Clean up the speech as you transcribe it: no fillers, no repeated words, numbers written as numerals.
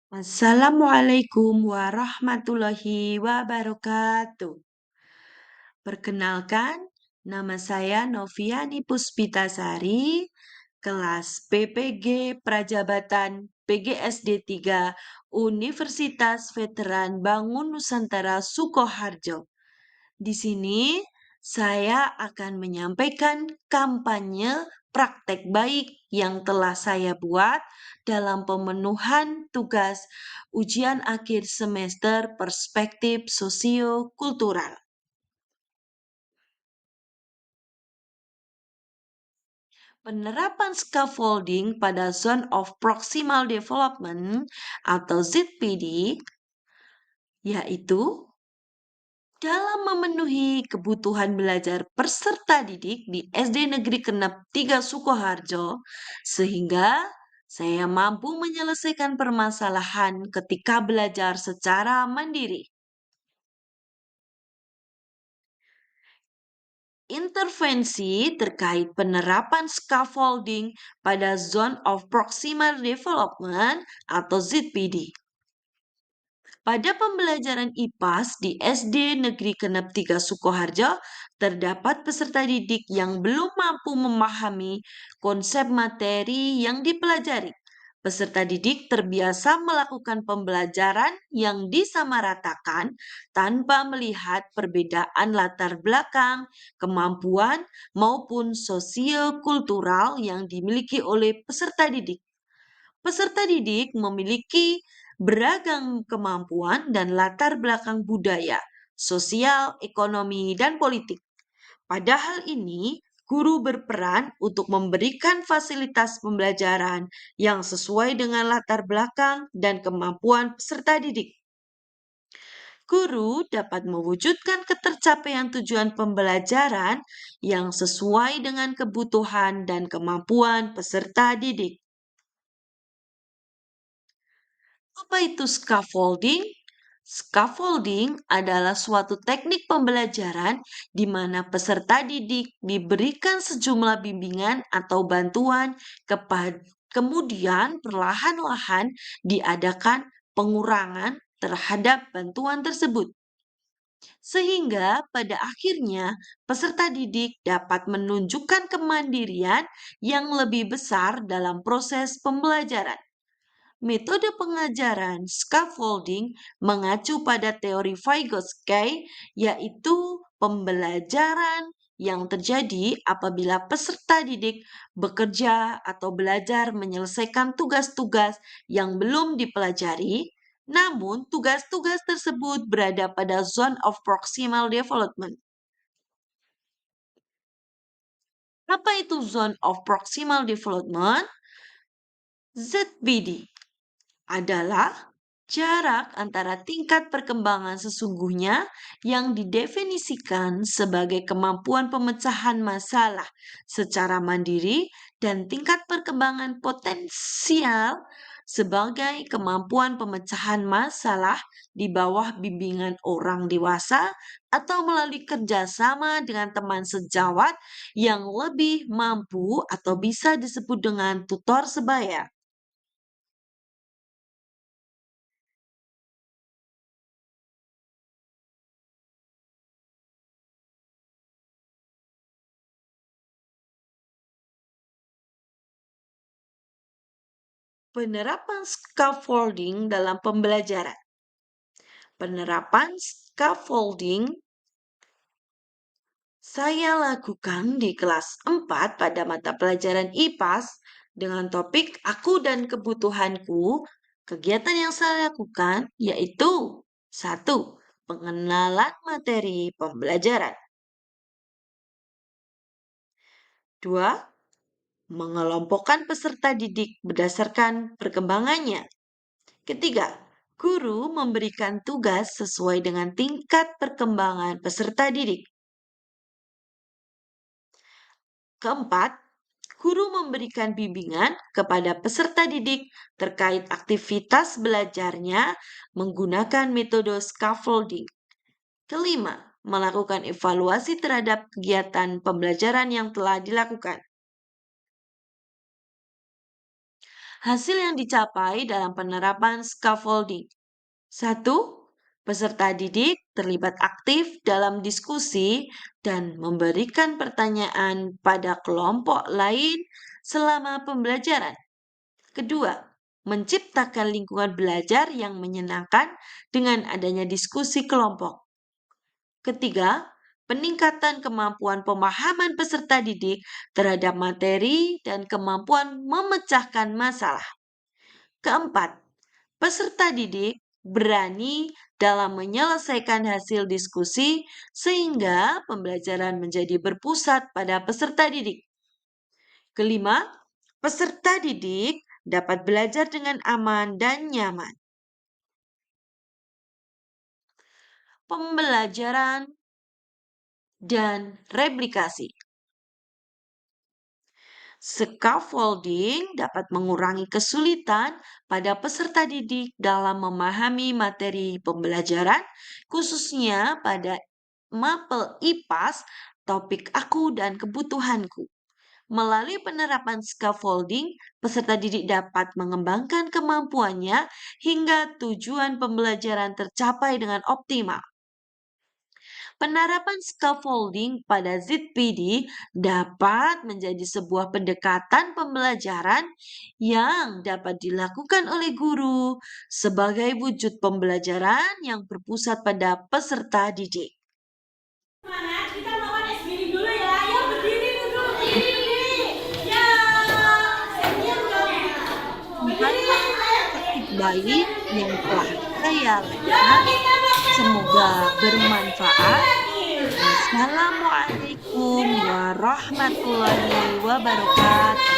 Assalamualaikum warahmatullahi wabarakatuh. Perkenalkan, nama saya Noviani Puspitasari, kelas PPG Prajabatan PGSD 3 Universitas Veteran Bangun Nusantara Sukoharjo. Di sini saya akan menyampaikan kampanye praktek baik yang telah saya buat dalam pemenuhan tugas ujian akhir semester perspektif sosio-kultural. Penerapan scaffolding pada Zone of Proximal Development atau ZPD yaitu dalam memenuhi kebutuhan belajar peserta didik di SD Negeri Kenep 3 Sukoharjo, sehingga saya mampu menyelesaikan permasalahan ketika belajar secara mandiri. Intervensi terkait penerapan scaffolding pada Zone of Proximal Development atau ZPD. Pada pembelajaran IPAS di SD Negeri Kenep 3 Sukoharjo, terdapat peserta didik yang belum mampu memahami konsep materi yang dipelajari. Peserta didik terbiasa melakukan pembelajaran yang disamaratakan tanpa melihat perbedaan latar belakang, kemampuan, maupun sosio-kultural yang dimiliki oleh peserta didik. Peserta didik memiliki beragam kemampuan dan latar belakang budaya, sosial, ekonomi, dan politik. Pada hal ini, guru berperan untuk memberikan fasilitas pembelajaran yang sesuai dengan latar belakang dan kemampuan peserta didik. Guru dapat mewujudkan ketercapaian tujuan pembelajaran yang sesuai dengan kebutuhan dan kemampuan peserta didik. Apa itu scaffolding? Scaffolding adalah suatu teknik pembelajaran di mana peserta didik diberikan sejumlah bimbingan atau bantuan kemudian perlahan-lahan diadakan pengurangan terhadap bantuan tersebut. Sehingga pada akhirnya peserta didik dapat menunjukkan kemandirian yang lebih besar dalam proses pembelajaran. Metode pengajaran scaffolding mengacu pada teori Vygotsky, yaitu pembelajaran yang terjadi apabila peserta didik bekerja atau belajar menyelesaikan tugas-tugas yang belum dipelajari, namun tugas-tugas tersebut berada pada zone of proximal development. Apa itu zone of proximal development? ZPD adalah jarak antara tingkat perkembangan sesungguhnya yang didefinisikan sebagai kemampuan pemecahan masalah secara mandiri dan tingkat perkembangan potensial sebagai kemampuan pemecahan masalah di bawah bimbingan orang dewasa atau melalui kerjasama dengan teman sejawat yang lebih mampu atau bisa disebut dengan tutor sebaya. Penerapan scaffolding dalam pembelajaran. Penerapan scaffolding saya lakukan di kelas 4 pada mata pelajaran IPAS dengan topik Aku dan Kebutuhanku. Kegiatan yang saya lakukan yaitu 1. Pengenalan materi pembelajaran. 2. Mengelompokkan peserta didik berdasarkan perkembangannya. Ketiga, guru memberikan tugas sesuai dengan tingkat perkembangan peserta didik. Keempat, guru memberikan bimbingan kepada peserta didik terkait aktivitas belajarnya menggunakan metode scaffolding. Kelima, melakukan evaluasi terhadap kegiatan pembelajaran yang telah dilakukan. Hasil yang dicapai dalam penerapan scaffolding. 1. Peserta didik terlibat aktif dalam diskusi dan memberikan pertanyaan pada kelompok lain selama pembelajaran. Kedua, menciptakan lingkungan belajar yang menyenangkan dengan adanya diskusi kelompok. Ketiga, peningkatan kemampuan pemahaman peserta didik terhadap materi dan kemampuan memecahkan masalah. Keempat, peserta didik berani dalam menyelesaikan hasil diskusi sehingga pembelajaran menjadi berpusat pada peserta didik. Kelima, peserta didik dapat belajar dengan aman dan nyaman. Pembelajaran dan replikasi. Scaffolding dapat mengurangi kesulitan pada peserta didik dalam memahami materi pembelajaran, khususnya pada mapel IPAS, topik aku dan kebutuhanku. Melalui penerapan scaffolding, peserta didik dapat mengembangkan kemampuannya hingga tujuan pembelajaran tercapai dengan optimal. Penerapan scaffolding pada ZPD dapat menjadi sebuah pendekatan pembelajaran yang dapat dilakukan oleh guru sebagai wujud pembelajaran yang berpusat pada peserta didik. Kita makan es gini dulu ya. Ayo berdiri dulu. Berdiri. Ya. Ketik baik yang telah saya lakukan. Semoga bermanfaat. Wassalamualaikum warahmatullahi wabarakatuh.